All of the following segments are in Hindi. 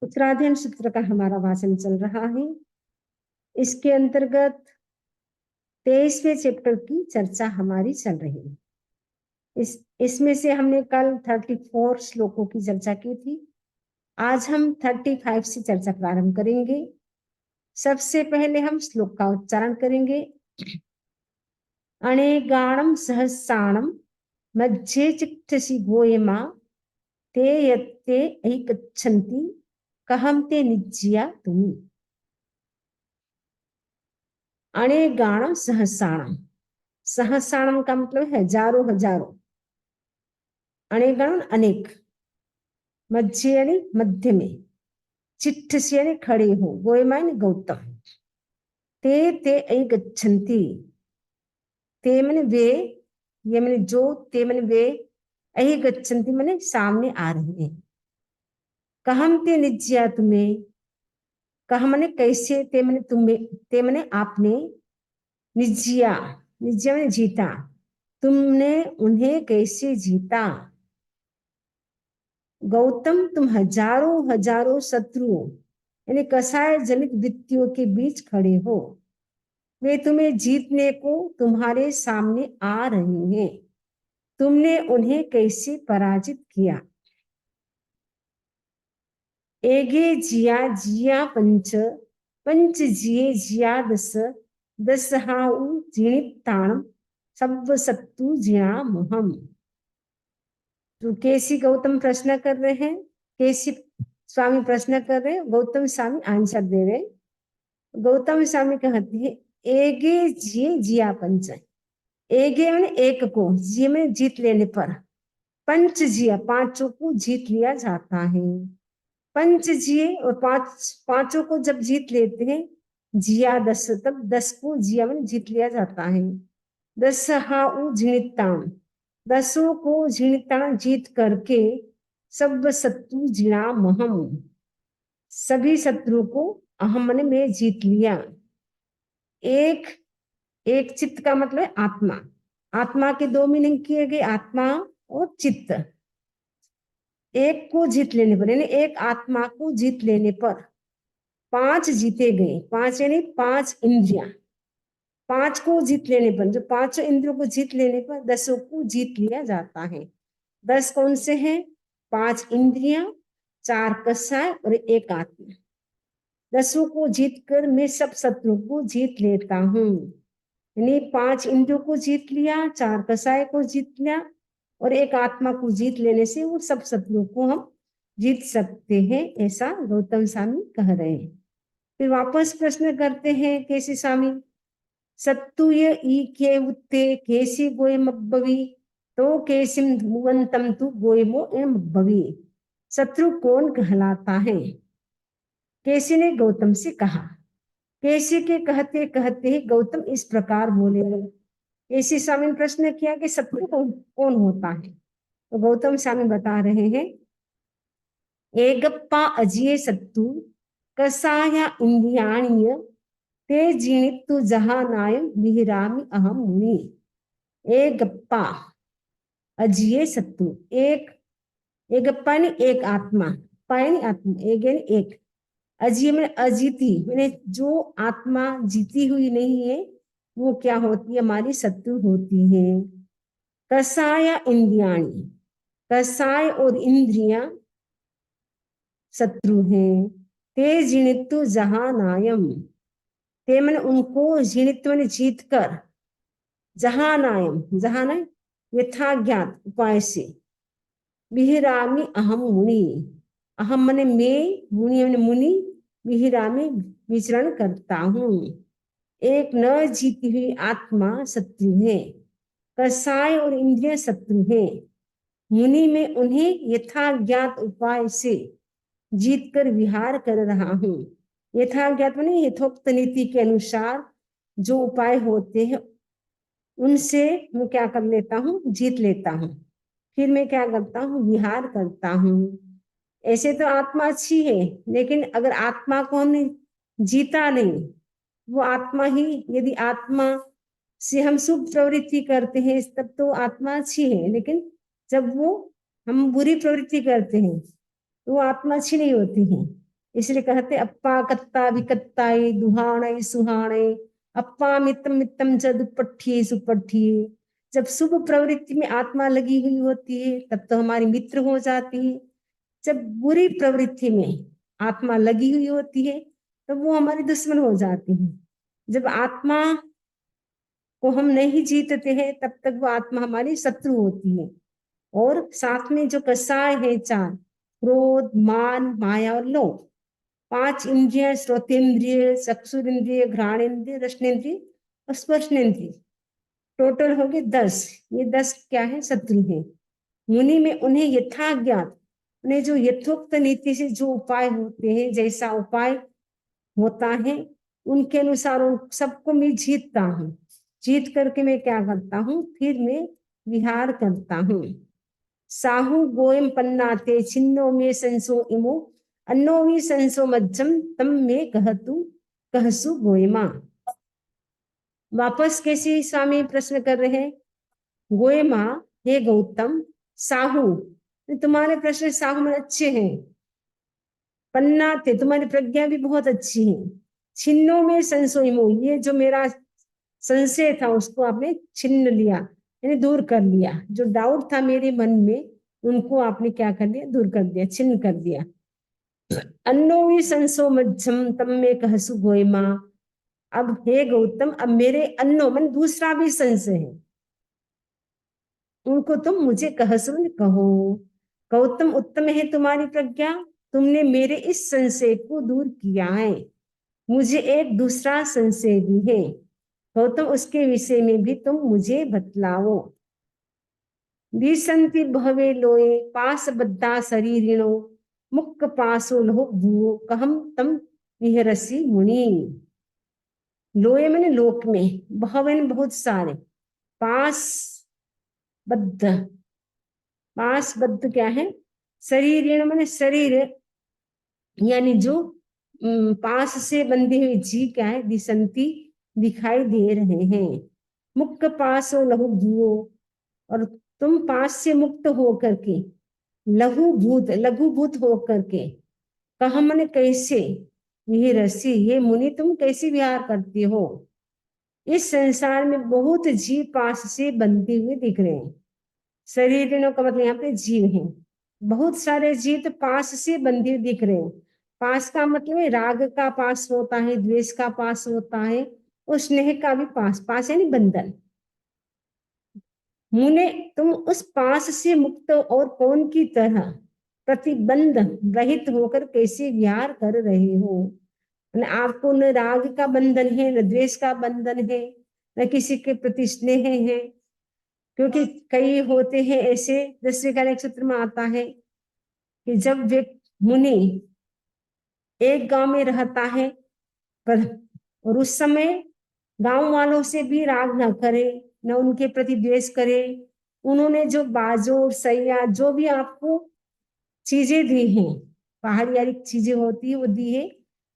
उत्तराधीन सूत्र का हमारा वाचन चल रहा है। इसके अंतर्गत 23वें चैप्टर की चर्चा हमारी चल रही है। इसमें से हमने कल 34 श्लोकों की चर्चा की थी। आज हम 35 से चर्चा प्रारंभ करेंगे। सबसे पहले हम श्लोक का उच्चारण करेंगे। अनेगाणम सहस्राणम मध्ये चिक्षसि गोयमा ते यत्ते ऐकच्छन्ति कहम ते निज्या तुमी। अनेगाणम सहस्राणम, सहस्राणम का मतलब है हजारों हजारों, अनेगण अनेक, मध्य यानी मध्य में, चिट्ठ से यानी खड़े हो, गोयमा यानी गौतम, ते ते ऐगच्छन्ति, ते माने वे, ये माने जो, ते माने वे, ऐगच्छन्ति माने सामने आ रहे हैं। कहम ते निज्या तुम्हें, कह माने कैसे, ते माने तुम्हें, ते माने आपने, निज्या, निज्या माने जीता, तुमने उन्हें कैसे जीता। गौतम तुम हजारों हजारों शत्रुओं यानी कसाय जनित वृत्तियों के बीच खड़े हो, वे तुम्हें जीतने को तुम्हारे सामने आ रहे हैं, तुमने उन्हें कैसे पराजित किया। एगे जिया जिया पंच, पंच जिये जिया दस, दस हाउ जिणिताण, सब सत्तु जिणा मोहम। तो केसी गौतम प्रश्न कर रहे हैं, केसी स्वामी प्रश्न कर रहे हैं, गौतम स्वामी आंसर दे रहे। गौतम स्वामी कहते हैं एगे जिये जिया पंच, एगे मैंने एक को, जिये में जीत लेने पर, पंच जिया पांचों को जीत लिया जाता है। पंच जिये और पांचों को जब जीत लेते हैं, जिया दस, तब 10 को जिया में जीत लिया जाता है। दस हाउ झिणिताम, 10 को झिणिताण जीत करके, सब शत्रु जिणा महम, सभी शत्रु को अहम मन में जीत लिया। एक एक चित्त का मतलब है आत्मा, आत्मा के 2 मीनिंग किए गए, आत्मा और चित्त। एक को जीत लेने पर यानी एक आत्मा को जीत लेने पर 5 जीते गए, 5 यानी 5 इंद्रियां, 5 को जीत लेने पर, जो 5 इंद्रियों को जीत लेने पर 10 को जीत लिया जाता है। 10 कौन से हैं? 5 इंद्रियां, 4 कसाय और 1 आत्मा। 10 को जीत कर मैं सब शत्रु को जीत लेता हूँ, यानी 5 इंद्रियों को जीत लिया, 4 कसाय को जीत लिया और 1 आत्मा को जीत लेने से वो सब शत्रु को हम जीत सकते हैं, ऐसा गौतम स्वामी कह रहे हैं। फिर वापस प्रश्न करते हैं केसी स्वामी, सत्तुय ई के उत्ते केसी गोय मब्बवी, तो केसिम धुवंतम तु गोयमो एम मब्बवी। शत्रु कौन कहलाता है? केसी ने गौतम से कहा। केसी के कहते कहते ही गौतम इस प्रकार बोले। केसी स्वामी ने प्रश्न किया कि शत्रु कौन होता है? तो गौतम स्वामी बता रहे हैं, एकप्पा अजिये सत्तु कसाया इंद्रियाणीय, ते जीणित्तु जहानाय विहिरामि अहम मुनि। एकप्पा अजिये सत्तु, एक गप्पा ने एक आत्मा, पायनी आत्मा, एक यानी एक, अजीय में अजीती मैंने जो आत्मा जीती हुई नहीं है, वो क्या होती है? हमारी शत्रु होती है। कसाया इंद्रियाणी, कसाय और इंद्रियां शत्रु हैं। ते जिणित्तु जहानायम, ते मैंने उनको जिणित्व ने जीत कर, जहानायम, जहाना यथा ज्ञात उपाय से, विहिरामी अहम मुनि, अहम मने मैं, मुनि मने मुनि, विहिरामी विचरण करता हूँ। एक न जीती हुई आत्मा शत्रु है, कसाय और इंद्रिय शत्रु है, मुनि में उन्हें यथा ज्ञात उपाय से जीत कर विहार कर रहा हूँ। यथा ज्ञात माने यथोक्त नीति के अनुसार जो उपाय होते हैं उनसे मैं क्या कर लेता हूँ? जीत लेता हूँ। फिर मैं क्या करता हूँ? विहार करता हूँ। ऐसे तो आत्मा अच्छी है, लेकिन अगर आत्मा को हमने जीता नहीं, वो आत्मा ही, यदि आत्मा से हम शुभ प्रवृत्ति करते हैं तब तो आत्मा अच्छी है, लेकिन जब वो हम बुरी प्रवृत्ति करते हैं तो वो आत्मा अच्छी नहीं होती है। इसलिए कहते अप्पा कत्ता विकत्ताए दुहाणे सुहाणे अप्पा मित्तम मित्तम च दुपट्ठिए सुपट्ठिए। जब शुभ प्रवृत्ति में आत्मा लगी हुई होती है तब तो हमारी मित्र हो जाती है। जब बुरी प्रवृत्ति में आत्मा लगी हुई होती है तो वो हमारी दुश्मन हो जाती है। जब आत्मा को हम नहीं जीतते हैं तब तक वो आत्मा हमारी शत्रु होती है। और साथ में जो कषाय है चार, क्रोध मान माया और लोभ, पांच इंद्रिय, श्रोतेंद्रिय, चक्षुरेंद्रिय, घ्राणेन्द्रिय, रसनेन्द्रिय और स्पर्शनेन्द्रिय, टोटल हो गए 10। ये 10 क्या है? शत्रु है। मुनि में उन्हें यथाज्ञात, उन्हें जो यथोक्त नीति से जो उपाय होते हैं, जैसा उपाय होता है उनके अनुसार उन सबको मैं जीतता हूँ। जीत करके मैं क्या करता हूँ? फिर मैं विहार करता हूँ। साहु गोयम पन्नाते छिन्नो में संसो इमो अन्नो भी संसो मज्जम तम में कहसु गोयमा। वापस कैसे स्वामी प्रश्न कर रहे हैं? गोयमा, हे गौतम, साहु, तुम्हारे प्रश्न साहु में अच्छे हैं। पन्ना थे, तुम्हारी प्रज्ञा भी बहुत अच्छी है। छिन्नों में संशोइमो, ये जो मेरा संशय था उसको आपने छिन्न लिया, यानी दूर कर लिया। जो डाउट था मेरे मन में उनको आपने क्या कर दिया? दूर कर दिया, छिन्न कर दिया। अन्नो भी संसो मज्जम तम में कहसु गोयमा। अब हे गौतम, अब मेरे अन्नो मन दूसरा भी संशय है, उनको तुम मुझे कहसु कहो। गौतम, उत्तम है तुम्हारी प्रज्ञा, तुमने मेरे इस संशय को दूर किया है। मुझे एक दूसरा संशय भी है, गौतम, उसके विषय में भी तुम मुझे बतलाओ। दिसंति भवे लोए पास बद्धा शरीरिणो मुक्क पासो लहो भूओ कहम तम विहरसी मुनि। लोए मैंने लोक में, भवन बहुत सारे, पास बद्ध, पास बद्ध क्या है? शरीर मैंने शरीर, यानी जो पास से बंधी हुई जी क्या है? दिसंती, दिखाई दे रहे हैं। मुक्त पास हो लहु भूओ, और तुम पास से मुक्त हो करके, लघु भूत, लघु भूत हो करके, कहा मैंने कैसे? ये रसी, ये मुनि तुम कैसे विहार करते हो? इस संसार में बहुत जीव पास से बंधे हुए दिख रहे हैं। शरीर का मतलब यहाँ पे जीव है, बहुत सारे जीव तो पास से बंधे दिख रहे हैं। पास का मतलब है राग का पास होता है, द्वेष का पास होता है, और स्नेह का भी पास, पास यानी बंधन। मुने तुम उस पास से मुक्त और कौन की तरह प्रतिबंध रहित होकर कैसे विहार कर रहे हो? आपको न राग का बंधन है, न द्वेष का बंधन है, न किसी के प्रति स्नेह है। क्योंकि कई होते हैं ऐसे, 10वें का एक सूत्र में आता है कि जब वे मुनि एक गांव में रहता है पर, और उस समय गांव वालों से भी राग न करे, न उनके प्रति द्वेष करे। उन्होंने जो बाजोर सैया जो भी आपको चीजें दी हैं, बाहरी चीजें होती है वो दी है,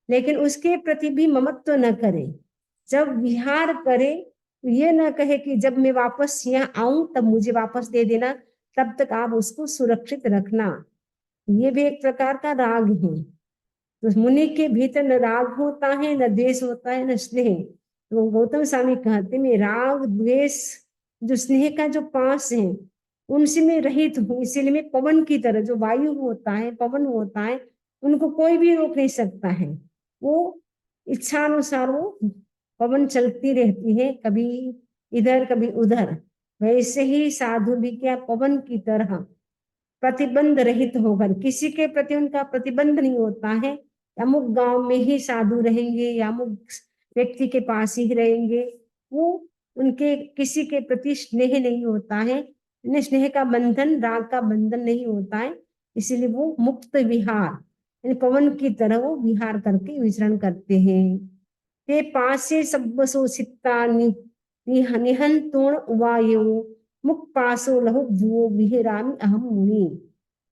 लेकिन उसके प्रति भी ममत्व न करे। जब विहार करे तो ये न कहे कि जब मैं वापस यहाँ आऊं तब मुझे वापस दे देना, तब तक आप उसको सुरक्षित रखना। ये भी एक प्रकार का राग है। तो मुनि के भीतर न राग होता है, न द्वेष होता है, न स्नेह। तो गौतम स्वामी कहते हैं राग द्वेष जो स्नेह का जो पास है उनसे मैं रहित हूँ। इसीलिए मैं पवन की तरह, जो वायु होता है, पवन होता है, उनको कोई भी रोक नहीं सकता है। वो इच्छा अनुसार वो पवन चलती रहती है, कभी इधर कभी उधर। वैसे ही साधु भी क्या पवन की तरह प्रतिबंध रहित होकर, किसी के प्रति उनका प्रतिबंध नहीं होता है। अमुक गांव में ही साधु रहेंगे या अमुक व्यक्ति के पास ही रहेंगे, वो उनके किसी के प्रति स्नेह नहीं होता है, स्नेह का बंधन, राग का बंधन नहीं होता है। इसीलिए वो मुक्त विहार, यानी पवन की तरह वो विहार करके विचरण करते हैं। ते पासे सब सोचिता निहंतुण वायु मुख पासो लहु भुवो विहरामि अहम मुनि।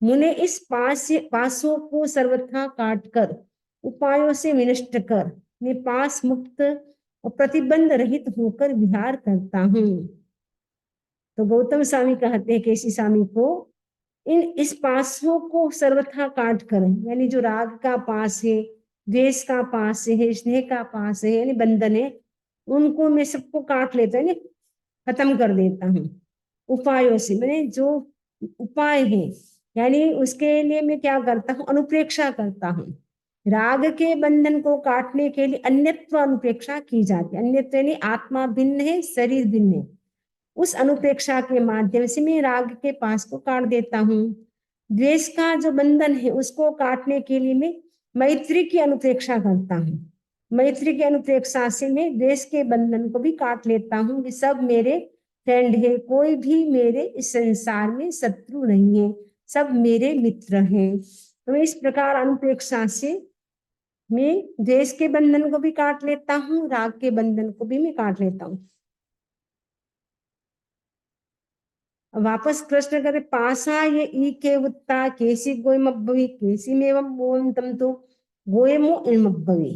मुने इस पासों को सर्वथा काट कर, उपायों से विनष्ट कर, मैं पास मुक्त और प्रतिबंध रहित होकर विहार करता हूँ। तो गौतम स्वामी कहते हैं केसी स्वामी को इस पासों को सर्वथा काट कर, यानी जो राग का पास है, द्वेष का पास है, स्नेह का पास है, यानी बंधन है, उनको मैं सबको काट लेता है, खत्म कर देता हूँ उपायों से। मैंने जो उपाय है, यानी उसके लिए मैं क्या करता हूँ, अनुप्रेक्षा करता हूँ। राग के बंधन को काटने के लिए अन्यत्व अनुप्रेक्षा की जाती है। अन्यत्व यानी आत्मा भिन्न है, शरीर भिन्न है। उस अनुप्रेक्षा के माध्यम से मैं राग के पास को काट देता हूँ। द्वेष का जो बंधन है उसको काटने के लिए मैं मैत्री की अनुप्रेक्षा करता हूँ। मैत्री की अनुप्रेक्षा से मैं द्वेष के बंधन को भी काट लेता हूँ कि सब मेरे फ्रेंड है, कोई भी मेरे इस संसार में शत्रु नहीं है, सब मेरे मित्र हैं। तो इस प्रकार अनुप्रेक्षा से मैं द्वेष के बंधन को भी काट लेता हूँ, राग के बंधन को भी मैं काट लेता हूँ। वापस कृष्ण करे, पासा ये ई के उत्ता केसी गोयम अब्बवी केसी मेवम मोम तम तो गोयमो इमब्बवी।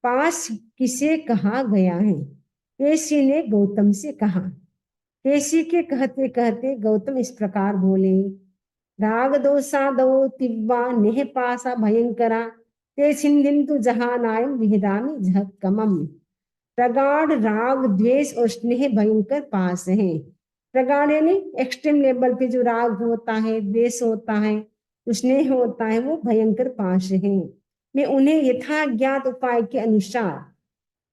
पास किसे कहा गया है? केसी ने गौतम से कहा। केसी के कहते कहते गौतम इस प्रकार बोले, राग दोषा दो तिव्वा नेह पासा भयंकरा ते छिंदिन्तु जहानायम विहिदामि झक्कमम। प्रगाढ़ राग द्वेष और स्नेह भयंकर पास है। प्रगाढ़ यानी एक्सट्रीम लेवल पे जो राग होता है, द्वेष होता है, स्नेह होता है, वो भयंकर पास है। मैं उन्हें यथा ज्ञात उपाय के अनुसार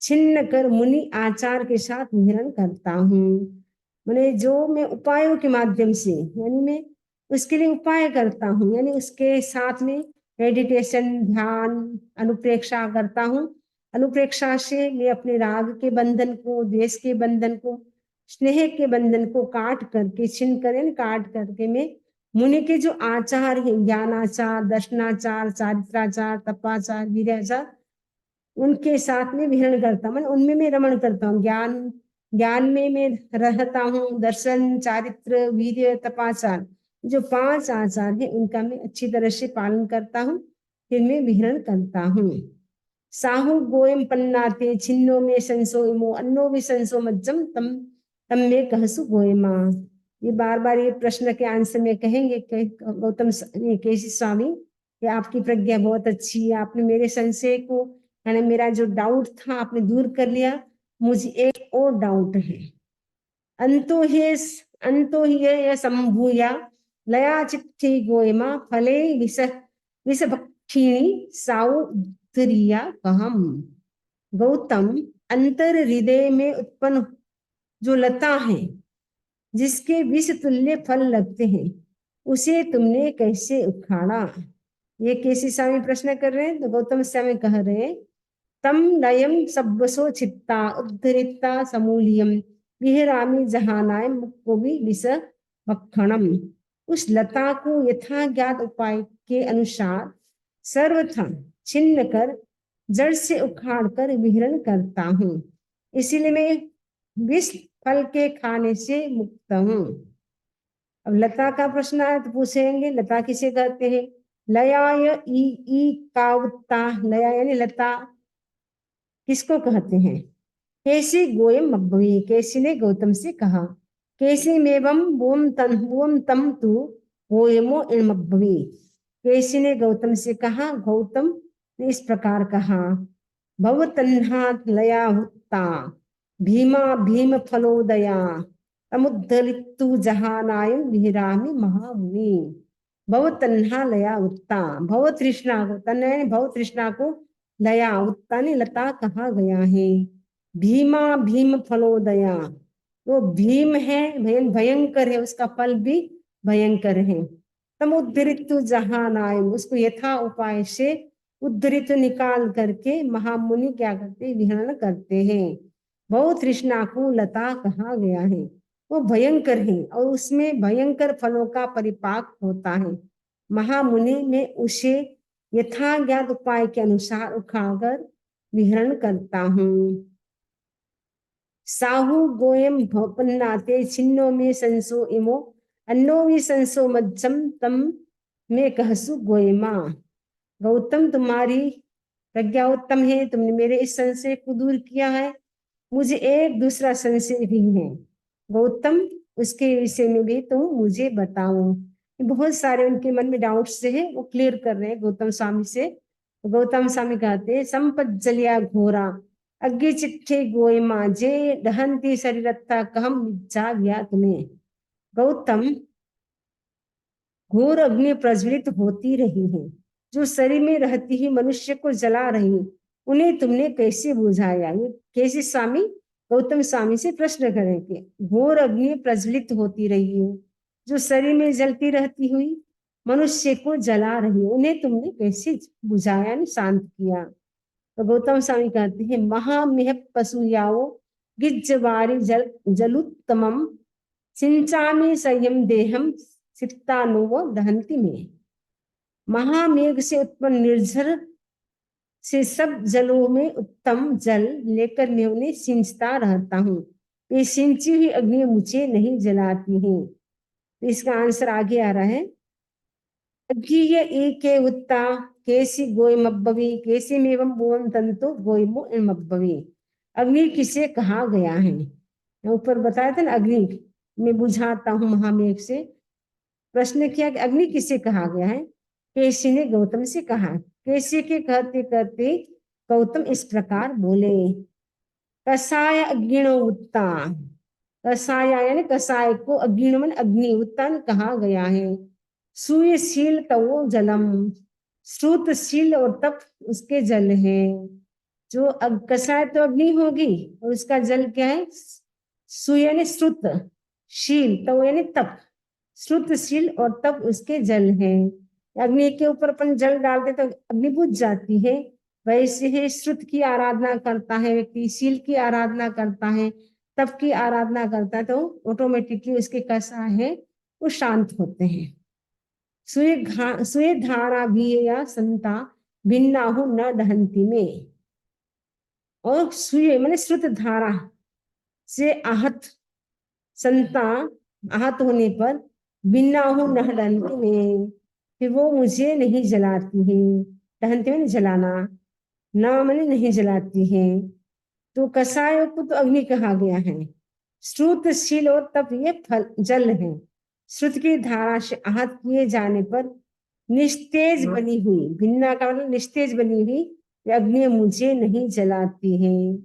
छिन्न कर मुनि आचार के साथ मिलन करता हूँ। मैंने जो मैं उपायों के माध्यम से, यानी मैं उसके लिए उपाय करता हूँ, यानी उसके साथ में मेडिटेशन, ध्यान, अनुप्रेक्षा करता हूँ। अनुप्रेक्षा से मैं अपने राग के बंधन को, द्वेष के बंधन को, स्नेह के बंधन को काट करके, छिन्न कर काट करके मैं मुनि के जो आचार है, ज्ञानाचार, दर्शनाचार, चारित्राचार, तपाचार, वीर्याचार, उनके साथ में विहरण करता हूँ। उनमें मैं रमण करता हूँ। ज्ञान में मैं रहता हूँ। दर्शन, चारित्र, वीर्य, तपाचार, जो 5 आचार है उनका मैं अच्छी तरह से पालन करता हूँ, फिर मैं विहरण करता हूँ। साहु गोयम पन्नाते छिन्नो में संसो इमो अन्नो भी संसो मज्जम तम तम में कहसु गोयमा। ये बार बार ये प्रश्न के आंसर में कहेंगे गौतम केसी स्वामी कि आपकी प्रज्ञा बहुत अच्छी है, आपने मेरे संशय को, यानी मेरा जो डाउट था आपने दूर कर लिया। मुझे एक और डाउट है। अंतो ही संभूया लया चित्ती गोयमा फले विष भक्षिणी साउ उत्तरिया कहम। गौतम, अंतर हृदय में उत्पन्न जो लता है, जिसके विष तुल्य फल लगते हैं, उसे तुमने कैसे उखाड़ा? ये केसी स्वामी प्रश्न कर रहे हैं। तो गौतम स्वामी कह रहे हैं, तम नयम सब्बसो चित्ता उद्धरिता समूलियम विहरामी जहानाय मुक्कोवि विष भक्षणम। उस लता को यथा ज्ञात उपाय के अनुसार सर्वथा छिन्न कर जड़ से उखाड़ कर विहरण करता हूँ। इसीलिए मैं विष फल के खाने से मुक्त हूँ। अब लता का प्रश्न आया तो पूछेंगे, लता किसे कहते हैं? लयाय ई कावत्ता, लया यानी लता किसको कहते हैं? केसी गोयम मब्बवी, केसी ने गौतम से कहा। केसी मेवम बोम तम तु गोयमो इमब्बवी। केसी ने गौतम से कहा, गौतम ने इस प्रकार कहा, भव तन्हात लया हुत्ता भीमा भीम फलोदया समुद्धरितु जहानायम विहरामि महामुनि। भव तन्हा लया उत्ता, भव तृष्णा को, तन्हा यानी भव तृष्णा को, लया उत्ता ने लता कहा गया है। भीमा भीम फलोदया, वो भीम है, भयंकर है, उसका फल भी भयंकर है। समुद्धरितु जहानायम, उसको यथा उपाय से उद्धरित निकाल करके महामुनि क्या करते, विहरण करते हैं। बहु तृष्णा को लता कहा गया है, वो भयंकर है और उसमें भयंकर फलों का परिपाक होता है। महामुनि में उसे यथा ज्ञात उपाय के अनुसार उखाकर विहरण करता हूँ। साहु गोयम भवपन्नाते छिन्नो में संसो इमो अन्नो भी संसो मज्जम तम में कहसु गोयमा। गौतम, तुम्हारी प्रज्ञा उत्तम है, तुमने मेरे इस संशय को दूर किया है। मुझे एक दूसरा संशय भी है गौतम, उसके विषय में भी तुम मुझे बताओ। बहुत सारे उनके मन में डाउट्स से है, वो क्लियर कर रहे हैं गौतम स्वामी से। गौतम स्वामी कहते हैं, संपज्जलिया घोरा अग्गे चिट्ठे गोयमा जे दहंती शरीरत्ता कहम जा गया तुम्हें। गौतम, घोर अग्नि प्रज्वलित होती रही है, जो शरीर में रहती ही मनुष्य को जला रही, उन्हें तुमने कैसे बुझाया? ये कैसे स्वामी गौतम स्वामी से प्रश्न करेंगे। घोर अग्नि प्रज्वलित होती रही है, जो शरीर में जलती रहती हुई मनुष्य को जला रही, उन्हें तुमने कैसे बुझाया, शांत किया? तो गौतम स्वामी कहते हैं, महामेह पशुयाओ गिज्जवारी जलुत्तमम सिंचामी संयम देहम सिक्तानुव दहंती में। महामेघ से उत्पन्न निर्झर से सब जलों में उत्तम जल लेकर मैं उन्हें सिंचता रहता हूँ, ये सिंची हुई अग्नि मुझे नहीं जलाती है। तो इसका आंसर आगे आ रहा है, अग्नि एके उत्ता कैसी गोय मब्बवी कैसी मेवम बोन तंतु गोयमो मब्बवी। अग्नि किसे कहा गया है? ऊपर बताया था ना, अग्नि मैं बुझाता हूँ महामेघ से। प्रश्न किया कि अग्नि किसे कहा गया है? केसी ने गौतम से कहा। केसी के कहते कहते गौतम इस प्रकार बोले, कसाय अग्निणो उत्ता। कसाय यानी कसाय को, अग्नि मन अग्नि, उत्तन कहा गया है। सूयशील तवो जलम, श्रुतशील और तप उसके जल है। जो कसाय तो अग्नि होगी और उसका जल क्या है? सूय यानी श्रुत, शील तव यानी तप, श्रुतशील और तप उसके जल है। अग्नि के ऊपर अपन जल डालते तो अग्नि बुझ जाती है, वैसे ही श्रुत की आराधना करता है व्यक्ति, शील की आराधना करता है, तप की आराधना करता है, तो ऑटोमेटिकली उसके कसा है वो शांत होते हैं। सुय धारा भी या संता भिन्ना हो न दहंती में। और सुय मैंने श्रुत धारा से आहत संता, आहत होने पर बिना हो न दहंती में, फिर वो मुझे नहीं जलाती है। दहंती में जलाना, न मैंने नहीं जलाती है। तो कसायों को तो अग्नि कहा गया है, श्रुतशील और तप ये फल जल है। श्रुत की धारा से आहत किए जाने पर निस्तेज बनी हुई, भिन्ना का मतलब निस्तेज बनी हुई अग्नि मुझे नहीं जलाती है।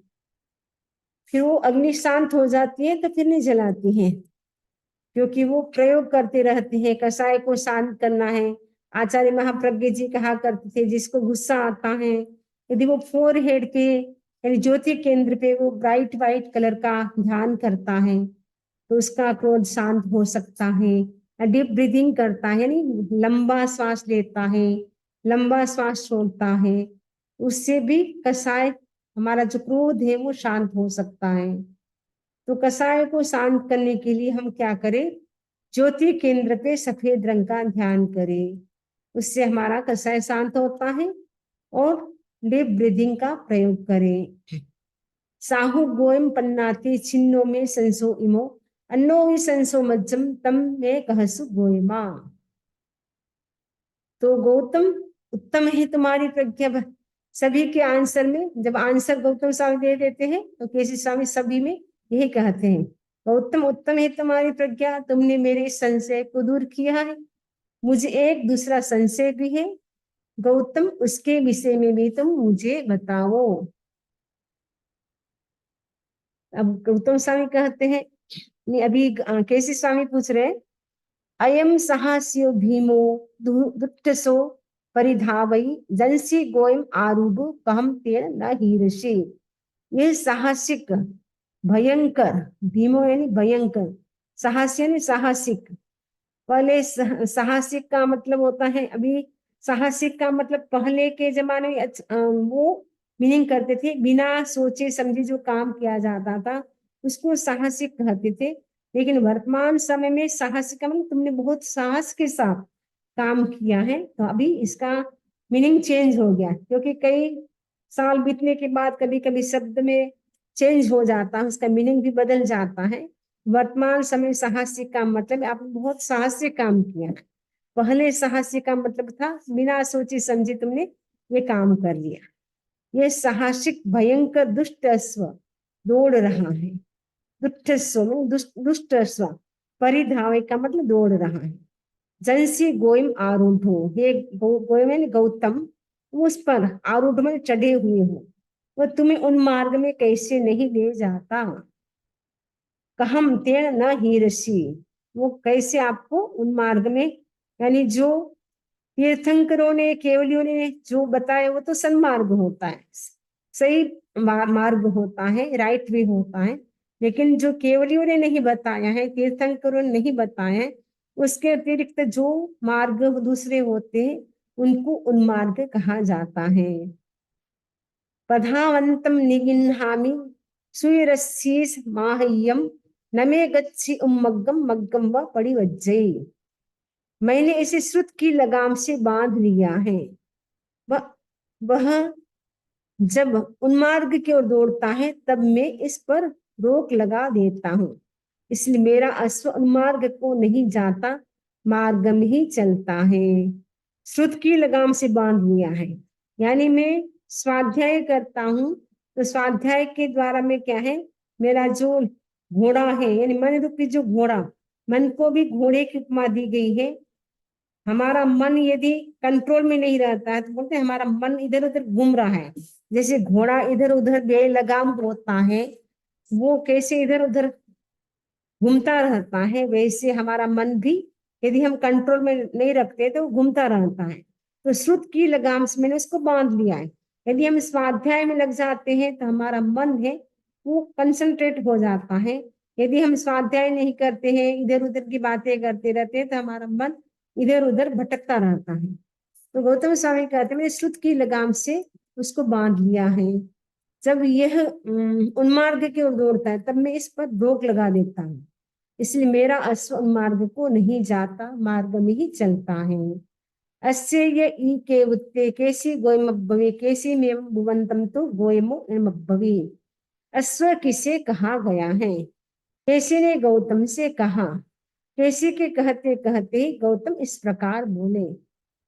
फिर वो अग्नि शांत हो जाती है तो फिर नहीं जलाती है, क्योंकि वो प्रयोग करते रहते हैं। कसाय को शांत करना है। आचार्य महाप्रज्ञ जी कहा करते थे, जिसको गुस्सा आता है, यदि वो फोरहेड पे यानी ज्योति केंद्र पे वो ब्राइट व्हाइट कलर का ध्यान करता है तो उसका क्रोध शांत हो सकता है। डीप ब्रीदिंग करता है, यानी लंबा श्वास लेता है, लंबा श्वास छोड़ता है, उससे भी कसाय हमारा जो क्रोध है वो शांत हो सकता है। तो कसाय को शांत करने के लिए हम क्या करें? ज्योति केंद्र पे सफेद रंग का ध्यान करें, उससे हमारा कसाय शांत होता है। और डीप ब्रीदिंग का प्रयोग करें। साहु गोयम पन्नाति छिन्नो में संसो इमो अन्नो भी संसो मज्जम तम में कहसु गोयमा। तो गौतम, उत्तम है तुम्हारी प्रज्ञा। सभी के आंसर में जब आंसर गौतम स्वामी दे देते हैं तो केसी स्वामी सभी में यही कहते हैं, गौतम उत्तम है तुम्हारी प्रज्ञा, तुमने मेरे संशय को दूर किया है। मुझे एक दूसरा संशय भी है गौतम, उसके विषय में भी तुम मुझे बताओ। अब गौतम स्वामी कहते हैं, नहीं अभी केसी स्वामी पूछ रहे हैं, अयम साहस्यो भीमो दुष्टसो परिधावई जनसी गोयम आरूढ़ कहम तेन न हीरषि। ये साहसिक भयंकर, भीमो यानी भयंकर, साहस यानी साहसिक। पहले साहसिक का मतलब होता है, अभी साहसिक का मतलब पहले के जमाने में वो मीनिंग करते थे, बिना सोचे समझे जो काम किया जाता था उसको साहसिक कहते थे। लेकिन वर्तमान समय में साहसिक का मतलब तुमने बहुत साहस के साथ काम किया है, तो अभी इसका मीनिंग चेंज हो गया, क्योंकि कई साल बीतने के बाद कभी कभी शब्द में चेंज हो जाता है, उसका मीनिंग भी बदल जाता है। वर्तमान समय साहसिक का मतलब आपने बहुत साहसिक काम किया, पहले साहसिक का मतलब था बिना सोचे समझे तुमने ये काम कर लिया। ये साहसिक भयंकर दुष्ट अश्व दौड़ रहा है, दुष्ट अश्व में दुष्ट अश्व, परिधावे का मतलब दौड़ रहा है। जनसी गोइम आरूढ़ो, हे गोइम यानी गौतम, उस पर आरूढ़ में चढ़े हुए हो, वह तुम्हें उन मार्ग में कैसे नहीं ले जाता। कहम तेण न हीरसी, वो कैसे आपको उन मार्ग में, यानी जो तीर्थंकरों ने केवलियों ने जो बताया वो तो सन्मार्ग होता है, सही मार्ग होता है, राइट वे होता है। लेकिन जो केवलियों ने नहीं बताया है, तीर्थंकरों ने नहीं बताया है, उसके अतिरिक्त जो मार्ग दूसरे होते हैं उनको उन्मार्ग कहा जाता है। पधावंतम निगिन्हामि सुरस्सीस माह्यम न मे गच्छि उम्मग्गम मग्गम व परिवज्जै, मैंने इसे श्रुत की लगाम से बांध लिया है। वह जब उन्मार्ग की ओर दौड़ता है तब मैं इस पर रोक लगा देता हूँ, इसलिए मेरा अश्व उन्मार्ग को नहीं जाता, मार्ग में ही चलता है। श्रुत की लगाम से बांध लिया है, यानी मैं स्वाध्याय करता हूँ, तो स्वाध्याय के द्वारा में क्या है, मेरा जो घोड़ा है, यानी मन रूपी जो घोड़ा, मन को भी घोड़े की उपमा दी गई है। हमारा मन यदि कंट्रोल में नहीं रहता है तो बोलते हैं हमारा मन इधर उधर घूम रहा है, जैसे घोड़ा इधर उधर बेलगाम होता है, वो कैसे इधर उधर घूमता रहता है, वैसे हमारा मन भी यदि हम कंट्रोल में नहीं रखते तो घूमता रहता है। तो श्रुत की लगाम से मैंने उसको बांध लिया है। यदि हम स्वाध्याय में लग जाते हैं तो हमारा मन है वो कंसंट्रेट हो जाता है। यदि हम स्वाध्याय नहीं करते हैं, इधर उधर की बातें करते रहते हैं, तो हमारा मन इधर उधर भटकता रहता है। तो गौतम स्वामी कहते हैं मैंने श्रुत की लगाम से उसको बांध लिया है। जब यह उन्मार्ग की ओर दौड़ता है तब मैं इस पर रोक लगा देता हूँ, इसलिए मेरा अश्व उन्मार्ग को नहीं जाता, मार्ग में ही चलता है। अस्य ये ई के उत्ते केसी गोयमब्बवे केसी में भुवंतम तो गोयमो एमब्बवे। अश्व किसे कहा गया है, केसी ने गौतम से कहा। केसी के कहते कहते गौतम इस प्रकार बोले,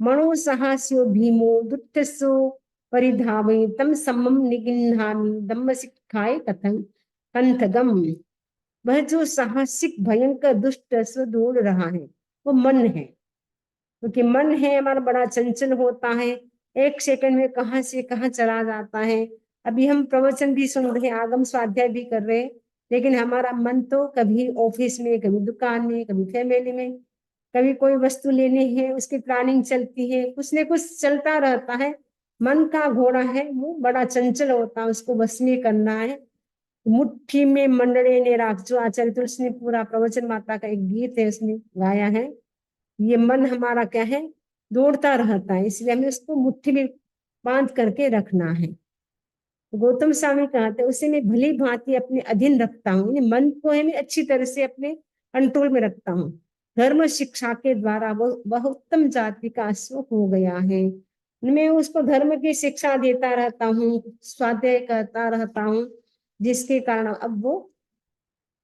मणो साहस्यो भीमो दुष्टसो परिधावे तम समम निगिन्हामि दम्म सिखाए कथन कंथगम। वह जो साहसिक भयंकर दुष्ट अश्व दौड़ रहा है वो मन है, क्योंकि मन है हमारा बड़ा चंचल होता है, एक सेकंड में कहाँ से कहाँ चला जाता है। अभी हम प्रवचन भी सुन रहे, आगम स्वाध्याय भी कर रहे, लेकिन हमारा मन तो कभी ऑफिस में, कभी दुकान में, कभी फैमिली में, कभी कोई वस्तु लेने है उसकी प्लानिंग चलती है, कुछ न कुछ चलता रहता है। मन का घोड़ा है वो बड़ा चंचल होता है, उसको बस में करना है। मुट्ठी में मंडले ने राख, जो आचार्य तुलसी ने पूरा प्रवचन माता का एक गीत है उसमें गाया है। ये मन हमारा क्या है, दौड़ता रहता है, इसलिए हमें उसको मुट्ठी में बांध करके रखना है। गौतम स्वामी कहते उसे मैं भली भांति अपने अधीन रखता हूँ, मन को है मैं अच्छी तरह से अपने कंट्रोल में रखता हूँ। धर्म शिक्षा के द्वारा वह उत्तम जाति का अश्व हो गया है। मैं उसको धर्म की शिक्षा देता रहता हूँ, स्वाध्याय करता रहता हूँ, जिसके कारण अब वो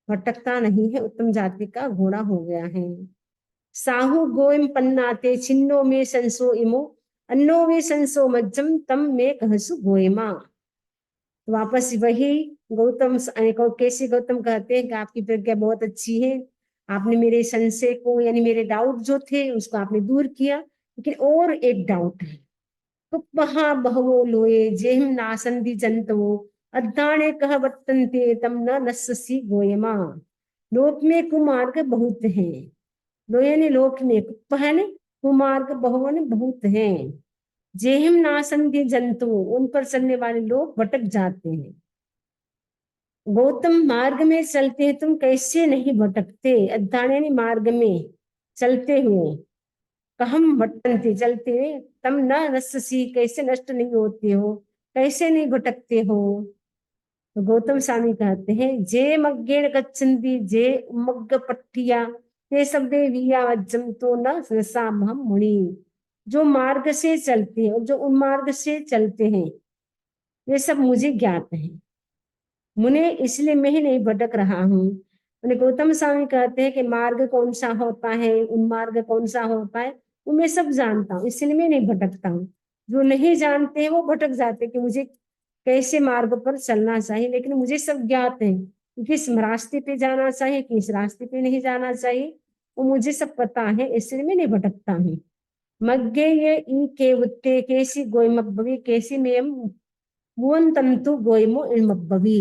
भटकता नहीं है, उत्तम जाति का घोड़ा हो गया है। साहु गोइम पन्नाते छिन्नो में संसो इमो अन्नो में संसो मज्जम तम में कहसु गोयमा। वापस वही गौतम कैसे गौतम कहते हैं कि आपकी प्रज्ञा बहुत अच्छी है, आपने मेरे संशय को यानी मेरे डाउट जो थे उसको आपने दूर किया, लेकिन और एक डाउट है। कुप्पहा बहवो लोए जेहिम नासंदि जंतवो अद्दाणे कह वर्तन्ते तम न नस्सि गोयमा। लोक में कुमार्ग बहुत हैं, लोये ने लोक में कुप्पहा ने कुमार्ग बहुओं ने बहुत हैं। जेहिम नासंदि जंतु, उन पर चलने वाले लोग भटक जाते हैं। गौतम मार्ग में चलते हैं, तुम कैसे नहीं भटकते। अद्दाणे ने मार्ग में चलते हुए, कहम भटकते चलते हुए, तम न नस्सी, कैसे नष्ट नहीं होते हो, कैसे नहीं भटकते हो। तो गौतम स्वामी कहते हैं जे मग्गेण गच्छन्ति जे मग्ग पट्टिया ते शब्दे विया वज्जम तो न हम मुनि। जो मार्ग से चलते हैं और जो उन मार्ग से चलते हैं ये सब मुझे ज्ञात है, मुने इसलिए मैं ही नहीं भटक रहा हूँ। गौतम स्वामी कहते हैं कि मार्ग कौन सा होता है, उन मार्ग कौन सा होता है, वो मैं सब जानता हूँ, इसलिए मैं नहीं भटकता हूँ। जो नहीं जानते हैं वो भटक जाते हैं कि मुझे कैसे मार्ग पर चलना चाहिए, लेकिन मुझे सब ज्ञात है, किस रास्ते पे जाना चाहिए, किस रास्ते पे नहीं जाना चाहिए। वो मुझे सब पता है, इसलिए मैं नहीं भटकता हूँ। मग्गे ये ई के उत्ते केसी गोयमब्बवी केसी में भुवन तंतु गोयमो इमब्बवी।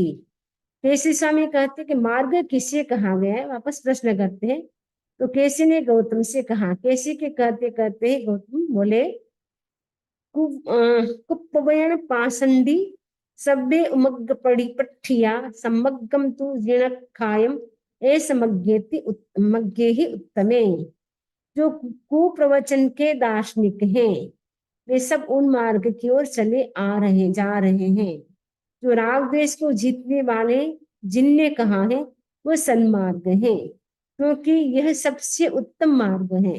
केसी स्वामी कहते कि मार्ग किसे कहा गया है, वापस प्रश्न करते हैं। तो केसी ने गौतम से कहा, केसी के कहते कहते ही गौतम बोले, कुपवयन पासंदी सब्बे उमग्ग पड़ी पठिया समग्गम तु जीर्ण खायम ऐस मग्गे ही उत्तमे। जो कुप्रवचन के दार्शनिक हैं वे सब उन मार्ग की ओर चले जा रहे हैं। जो राग द्वेष को जीतने वाले जिनने कहा है वो सन्मार्ग है, क्योंकि यह सबसे उत्तम मार्ग है।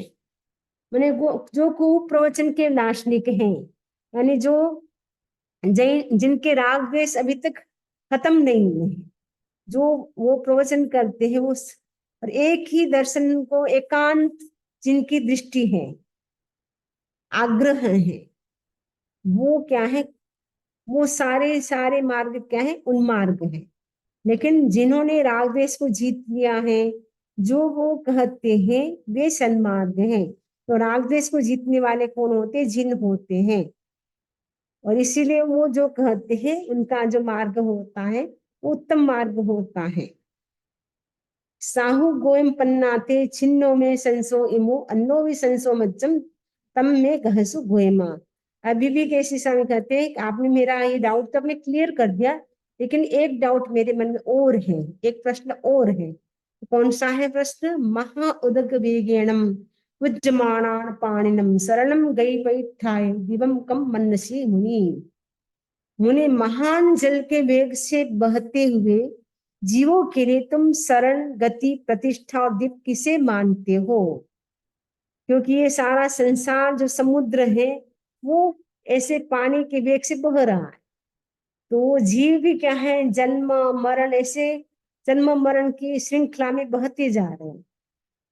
मैंने जो कुप्रवचन के दार्शनिक हैं, यानी जो जिनके राग द्वेष अभी तक खत्म नहीं हुए, जो वो प्रवचन करते हैं वो और एक ही दर्शन को एकांत जिनकी दृष्टि है, आग्रह है, वो क्या है, वो सारे सारे मार्ग क्या है, उन्मार्ग है। लेकिन जिन्होंने राग द्वेष को जीत लिया है, जो वो कहते हैं वे सन्मार्ग हैं। तो राग द्वेष को जीतने वाले कौन होते हैं, जिन होते हैं। और इसीलिए वो जो कहते हैं उनका जो मार्ग होता है वो उत्तम मार्ग होता है। साहु गोयम पन्नाते छिन्नो में संसो इमो अन्नो भी संसो मज्जम तम में कहसु गोयमा। अभी भी कैसी स्वामी कहते हैं, आपने मेरा ये डाउट तो आपने क्लियर कर दिया, लेकिन एक डाउट मेरे मन में और है, एक प्रश्न और है। कौन सा है प्रश्न? महा उदक वेगेणम उज्जमाणान पाणिनम शरणम गई पैठाय दिवम कम मनसी मुनि। मुनि, महान जल के वेग से बहते हुए जीवों के लिए तुम शरण, गति, प्रतिष्ठा और दीप किसे मानते हो? क्योंकि ये सारा संसार जो समुद्र है वो ऐसे पानी के वेग से बह रहा है। तो जीव भी क्या है, जन्म मरण, ऐसे जन्म मरण की श्रृंखला में बहते जा रहे हैं।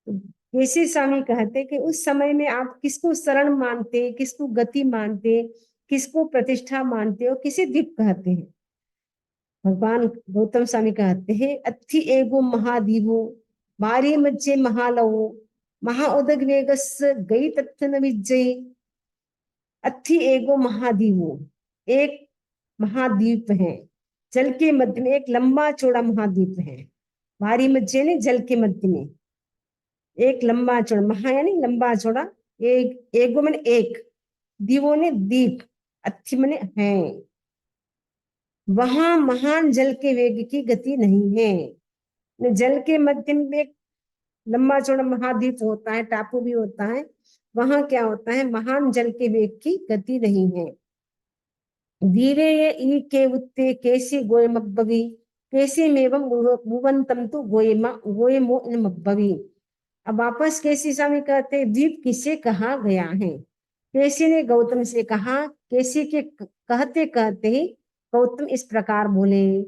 तो ऐसे स्वामी कहते कि उस समय में आप किसको शरण मानते, किसको गति मानते, किसको प्रतिष्ठा मानते हो, किसे दीप कहते हैं? भगवान गौतम स्वामी कहते हैं, अथि एगो महादीवो मारी मज्जे महालवो महाउदग वेगस गई तत्व न विजयी। अथि एगो महादीवो, एक महाद्वीप है, जल के मध्य में एक लंबा चौड़ा महाद्वीप है। मारी मज्जे ने जल के मध्य में एक लंबा चौड़ा, महा यानी लंबा चौड़ा, एक एगो मैंने एक, दीवो ने दीप, अच्छी मैंने है, वहां महान जल के वेग की गति नहीं है। जल के मध्य में एक लंबा चौड़ा महाद्वीप होता है, टापू भी होता है, वहां क्या होता है, महान जल के वेग की गति नहीं है। धीरे ये ई के उत्ते कैसी गोय मब्बवी कैसी मेवम भुवंतम तो गोयमो इन मब्बवी। अब वापस केसी स्वामी कहते द्वीप किसे कहा गया है? केसी ने गौतम से कहा। केसी के कहते कहते ही गौतम इस प्रकार बोले,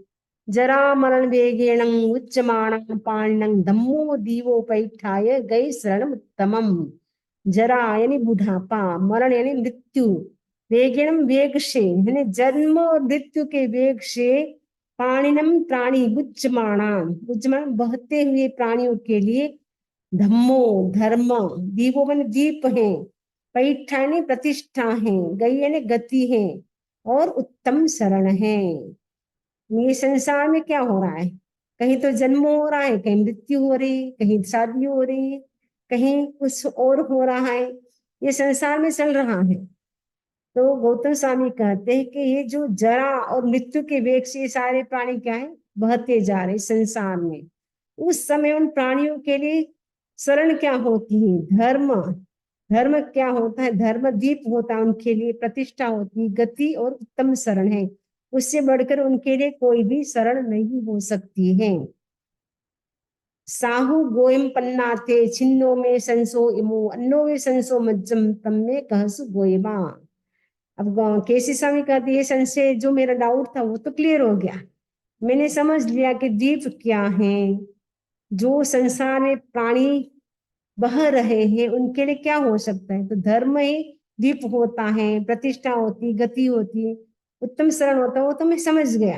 जरा मरण वेगेण उच्चमाण पाणिनं धम्मो दीवो पैठाय गई शरण उत्तमम। जरा यानी बुढ़ापा, मरण यानी मृत्यु, वेगेणम वेग से यानी जन्म और मृत्यु के वेग से, पाणिनम प्राणी, बुज्जमाण बहते हुए प्राणियों के लिए, धम्मो धर्म, दीवो मन दीप है, पैठा यानी प्रतिष्ठा है, गई यानी गति है, और उत्तम शरण है। ये संसार में क्या हो रहा है, कहीं तो जन्म हो रहा है, कहीं मृत्यु हो रही, कहीं शादी हो रही, कहीं कुछ और हो रहा है, ये संसार में चल रहा है। तो गौतम स्वामी कहते हैं कि ये जो जरा और मृत्यु के वेग से सारे प्राणी क्या है, बहते जा रहे संसार में। उस समय उन प्राणियों के लिए शरण क्या होती है, धर्म। धर्म क्या होता है, धर्म दीप होता है उनके लिए, प्रतिष्ठा होती है, गति और उत्तम शरण है। उससे बढ़कर उनके लिए कोई भी शरण नहीं हो सकती है। साहु गोयम पन्नाथे छिन्नो में संसो इमो अन्नो में संसो मज्जम तम में कहसु गोयमा। अब केसी स्वामी कहते ये संशय, जो मेरा डाउट था वो तो क्लियर हो गया, मैंने समझ लिया कि दीप क्या है। जो संसार में प्राणी बह रहे हैं उनके लिए क्या हो सकता है, तो धर्म ही दीप होता है, प्रतिष्ठा होती, गति होती, उत्तम शरण होता है, वो तो मैं समझ गया।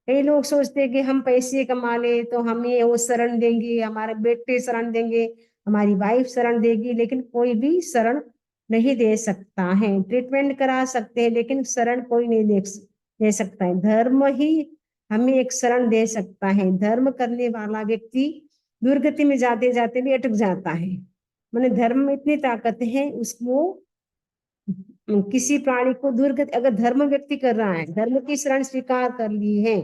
कई लोग सोचते हैं कि हम पैसे कमा ले तो हमें वो शरण देंगे, हमारे बेटे शरण देंगे, हमारी वाइफ शरण देगी, लेकिन कोई भी शरण नहीं दे सकता है। ट्रीटमेंट करा सकते हैं, लेकिन शरण कोई नहीं दे सकता है। धर्म ही हमें एक शरण दे सकता है। धर्म करने वाला व्यक्ति दुर्गति में जाते जाते भी अटक जाता है। मैंने धर्म में इतनी ताकत है, उसको किसी प्राणी को दुर्गति, अगर धर्म व्यक्ति कर रहा है, धर्म की शरण स्वीकार कर ली है,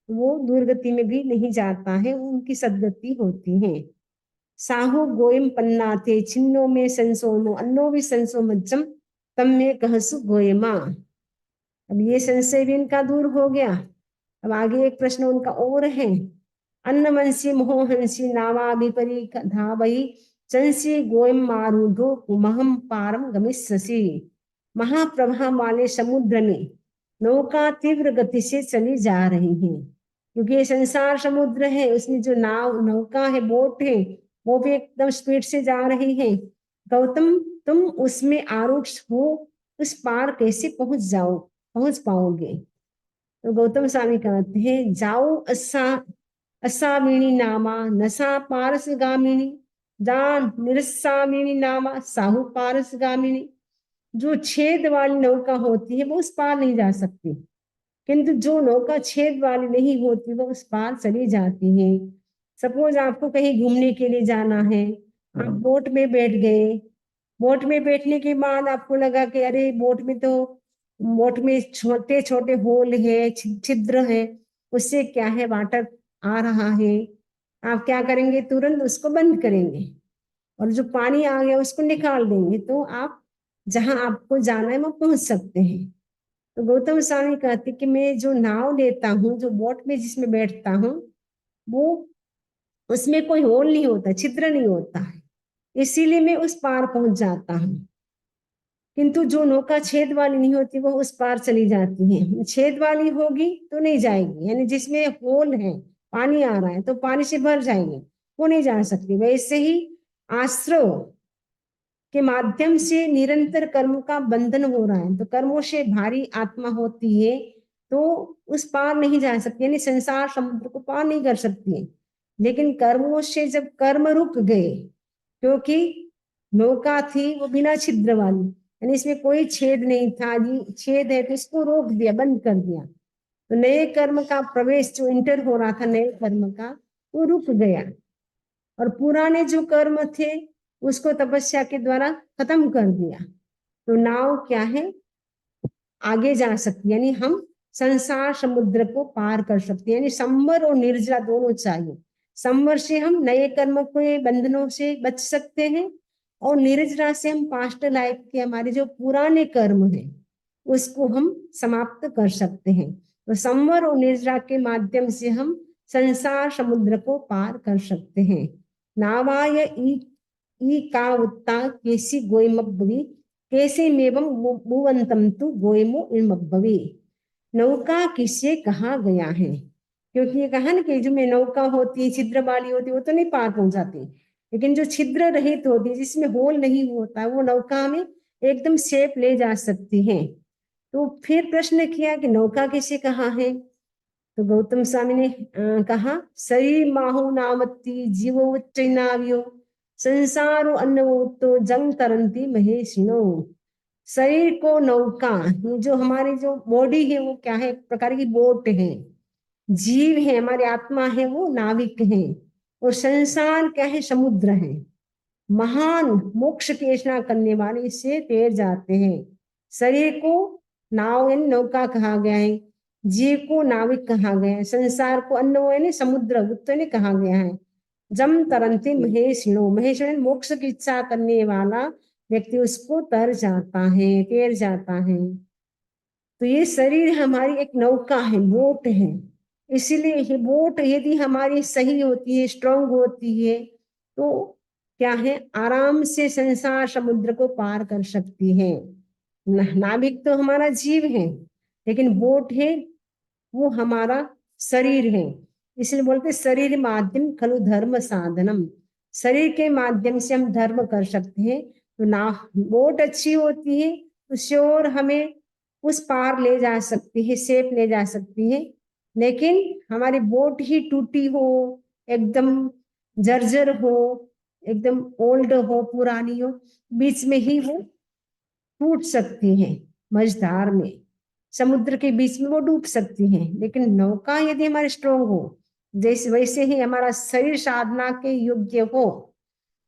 वो दुर्गति में भी नहीं जाता है, उनकी सदगति होती है। साहु गोयम पन्नाथे छिन्नो में संसोनो अन्नो भी संसो मज्जम तम में कहसु गोयमा। अब ये संशय भी इनका दूर हो गया। अब आगे एक प्रश्न उनका और है। अन्नमंसी मोहंसी नावा विपरी धावई चंसी गोयम मारूढ़ो कुमहम पारम गमिष्यसि। महाप्रभा वाले समुद्र में नौका तीव्र गति से चली जा रही है, क्योंकि ये संसार समुद्र है, उसमें जो नौका है, बोट है, वो भी एकदम स्पीड से जा रही है। गौतम, तुम उसमें आरूढ़ हो, उस पार कैसे पहुंच पाओगे? तो गौतम स्वामी कहते हैं, जाओ असामिनी नामा नसा पारस गामिनी, जान निरसामिनी नामा साहु पारस गामिनी। जो छेद वाली नौका होती है वो उस पार नहीं जा सकती, किंतु जो नौका छेद वाली नहीं होती वो उस पार चली जाती है। सपोज आपको कहीं घूमने के लिए जाना है, आप बोट में बैठ गए। बोट में बैठने के बाद आपको लगा कि अरे बोट में छोटे छोटे होल है, छिद्र है, उससे क्या है, वाटर आ रहा है। आप क्या करेंगे, तुरंत उसको बंद करेंगे और जो पानी आ गया उसको निकाल देंगे, तो आप जहां आपको जाना है वो पहुंच सकते हैं। तो गौतम स्वामी कहते कि मैं जो नाव लेता हूँ, जो बोट में जिसमें बैठता हूँ, वो उसमें कोई होल नहीं होता, छिद्र नहीं होता है, इसीलिए मैं उस पार पहुंच जाता हूँ। किंतु जो नौका छेद वाली नहीं होती वो उस पार चली जाती है। छेद वाली होगी तो नहीं जाएगी, यानी जिसमें होल है, पानी आ रहा है तो पानी से भर जाएंगे, वो नहीं जा सकती। वैसे ही आश्रव के माध्यम से निरंतर कर्म का बंधन हो रहा है, तो कर्मों से भारी आत्मा होती है, तो उस पार नहीं जा सकती, यानी संसार समुद्र को पार नहीं कर सकती है। लेकिन कर्मों से जब कर्म रुक गए, क्योंकि नौका थी वो बिना छिद्र वाली, यानी इसमें कोई छेद नहीं था, जी छेद है तो इसको रोक दिया, बंद कर दिया, तो नए कर्म का प्रवेश जो इंटर हो रहा था, नए कर्म का, वो रुक गया। और पुराने जो कर्म थे उसको तपस्या के द्वारा खत्म कर दिया, तो नाव क्या है, आगे जा सकती, यानी हम संसार समुद्र को पार कर सकते हैं। यानी संवर और निर्जरा दोनों चाहिए। संवर से हम नए कर्म के बंधनों से बच सकते हैं, और निर्जरा से हम पास्ट लाइफ के हमारे जो पुराने कर्म हैं उसको हम समाप्त कर सकते हैं। तो संवर और निर्जरा के माध्यम से हम संसार समुद्र को पार कर सकते हैं। नावाय ई का उत्ता केसी गोइमब्बवी कैसे मेवम मुवंतम तु गोइमो इमब्बवी। नौका किससे कहा गया है, क्योंकि ये कहा ना कि जो में नौका होती है, छिद्र वाली होती है, वो तो नहीं पार पहुंच जाती, लेकिन जो छिद्र रहित होती है, जिसमें होल नहीं होता, वो नौका में एकदम सेफ ले जा सकती है। तो फिर प्रश्न किया कि नौका किसे कहा है, तो गौतम स्वामी ने कहा, शरीर माहु नामत्ती जीवो चैनावियो संसारो अन्नवो तो जंग तरंती महेशिनो। शरीर को नौका, ये जो हमारी जो बॉडी है वो क्या है, एक प्रकार की बोट है। जीव है, हमारी आत्मा है, वो नाविक है। और संसार क्या है, समुद्र है। महान मोक्ष की योजना करने वाले इससे तैर जाते हैं। शरीर को नाव यानी नौका कहा गया है, जीव को नाविक कहा गया है, संसार को अन्न यानी समुद्र गुप्त ने कहा गया है। जम तरंती महेशिनो, महेशिनो मोक्ष की इच्छा करने वाला व्यक्ति उसको तैर जाता है। तो ये शरीर हमारी एक नौका है, बोट है। इसीलिए ये बोट यदि हमारी सही होती है, स्ट्रांग होती है, तो क्या है, आराम से संसार समुद्र को पार कर सकती है। नाविक तो हमारा जीव है, लेकिन बोट है वो हमारा शरीर है। इसलिए बोलते शरीर माध्यम खलु धर्म साधनम, शरीर के माध्यम से हम धर्म कर सकते हैं। तो ना बोट अच्छी होती है तो श्योर हमें उस पार ले जा सकती है, सेफ ले जा सकती है। लेकिन हमारी बोट ही टूटी हो, एकदम जर्जर हो, एकदम ओल्ड हो, पुरानी हो, बीच में ही वो टूट सकती हैं, मझधार में, समुद्र के बीच में वो डूब सकती हैं। लेकिन नौका यदि हमारी स्ट्रोंग हो, जैसे वैसे ही हमारा शरीर साधना के योग्य हो,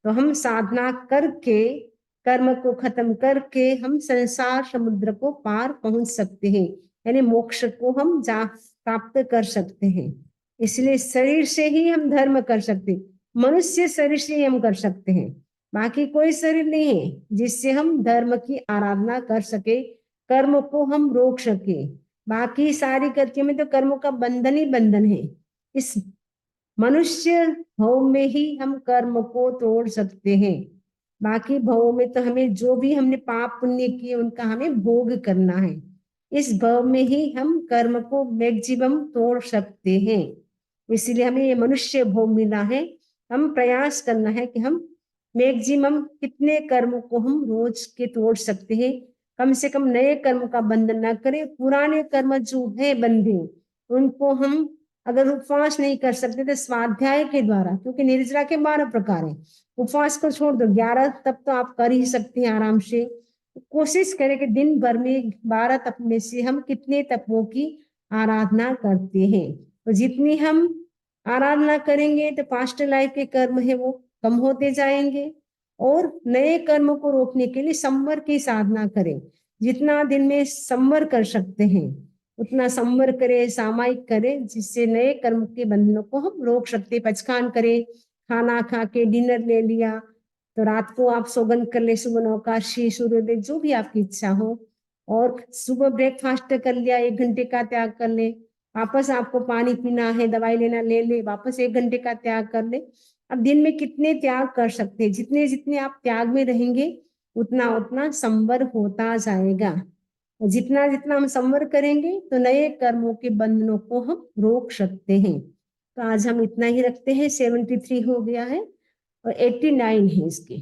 तो हम साधना करके, कर्म को खत्म करके हम संसार समुद्र को पार पहुंच सकते हैं, यानी मोक्ष को हम जा प्राप्त कर सकते हैं। इसलिए शरीर से ही हम धर्म कर सकते हैं, मनुष्य शरीर से ही हम कर सकते हैं, बाकी कोई शरीर नहीं है जिससे हम धर्म की आराधना कर सके, कर्म को हम रोक सके। बाकी सारी गतियों में तो कर्मों का बंधन ही बंधन है। इस मनुष्य भव में ही हम कर्म को तोड़ सकते हैं, बाकी भवों में तो हमें जो भी हमने पाप पुण्य किए उनका हमें भोग करना है। इस भव में ही हम कर्म को मैक्सिमम तोड़ सकते हैं। इसलिए हमें ये मनुष्य भव मिला है। हम प्रयास करना है कि हम मैक्सिमम कितने कर्म को हम रोज के तोड़ सकते हैं, कम से कम नए कर्म का बंधन ना करें। पुराने कर्म जो है बंधे, उनको हम अगर उपवास नहीं कर सकते तो स्वाध्याय के द्वारा, क्योंकि निर्जला के 12 प्रकार है, उपवास को छोड़ दो, 11 तप तो आप कर ही सकते हैं आराम से। कोशिश करें कि दिन भर में 12 तप में से हम कितने तपों की आराधना करते हैं। तो जितनी हम आराधना करेंगे तो पास्ट लाइफ के कर्म है वो कम होते जाएंगे। और नए कर्म को रोकने के लिए संवर की साधना करें। जितना दिन में संवर कर सकते हैं उतना संवर करें, सामायिक करें, जिससे नए कर्म के बंधनों को हम रोक सकते। पचखान करें, खाना खा के डिनर ले लिया तो रात को आप सौगंध कर ले, सुबह नौकाशी, सूर्योदय, जो भी आपकी इच्छा हो। और सुबह ब्रेकफास्ट कर लिया, 1 घंटे का त्याग कर ले। वापस आपको पानी पीना है, दवाई लेना ले ले, वापस 1 घंटे का त्याग कर ले। अब दिन में कितने त्याग कर सकते हैं, जितने जितने आप त्याग में रहेंगे उतना उतना संवर होता जाएगा। जितना जितना हम संवर करेंगे तो नए कर्मों के बंधनों को हम रोक सकते हैं। तो आज हम इतना ही रखते हैं, 73 हो गया है और 89 है इसके।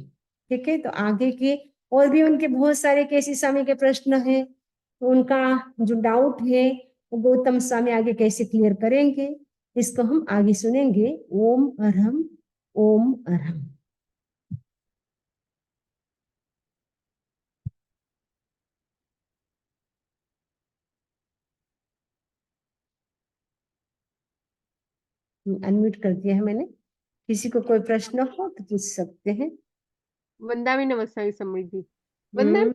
ठीक है, तो आगे के और भी उनके बहुत सारे केसी स्वामी के प्रश्न हैं, तो उनका जो डाउट है वो गौतम स्वामी आगे कैसे क्लियर करेंगे, इसको हम आगे सुनेंगे। ओम अरहम, ओम अरहम। अनम्यूट कर दिया है मैंने, किसी को कोई प्रश्न हो तो पूछ सकते हैं। वंदा भी नमस्कार समृद्धि। वंदा, हम्म।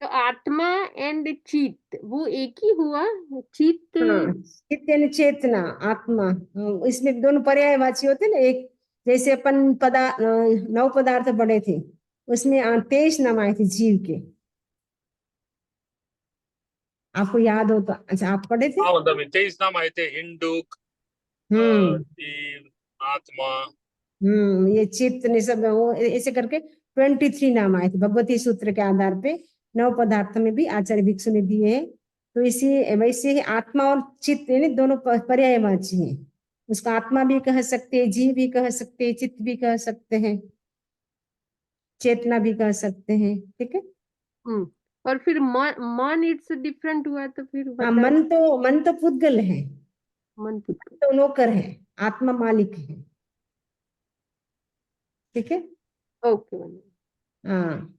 तो आत्मा एंड चित्त वो एक ही हुआ? चित्त। हाँ, चित्त यानी चेतना, आत्मा। इसमें दोनों पर्यायवाची होते ना। एक जैसे अपन नौ पदार्थ पढ़े थे, उसमें 23 नाम आए थे जीव के, आपको याद हो तो। अच्छा, आप पढ़े थे। हाँ मतलब 23 नाम आए थे, हिंडुक, हम्म। जीव, आत्मा। ये चित्त ने सब वो ऐसे करके 23 नाम आए थे भगवती सूत्र के आधार पे। 9 पदार्थ में भी आचार्य भिक्षु ने दिए हैं। तो इसी वैसे ही आत्मा और चित्त यानी दोनों पर्यायवाची हैं। उसको आत्मा भी कह सकते हैं, जीव भी कह सकते हैं, चित्त भी कह सकते हैं, चेतना भी कह सकते हैं। ठीक है। हम्म। और फिर मन इट्स डिफरेंट हुआ तो फिर हाँ, बता। मन तो पुद्गल है, मन पुत्र। तो नौकर है, आत्मा मालिक है। ठीक है। ओके वंदा। हाँ।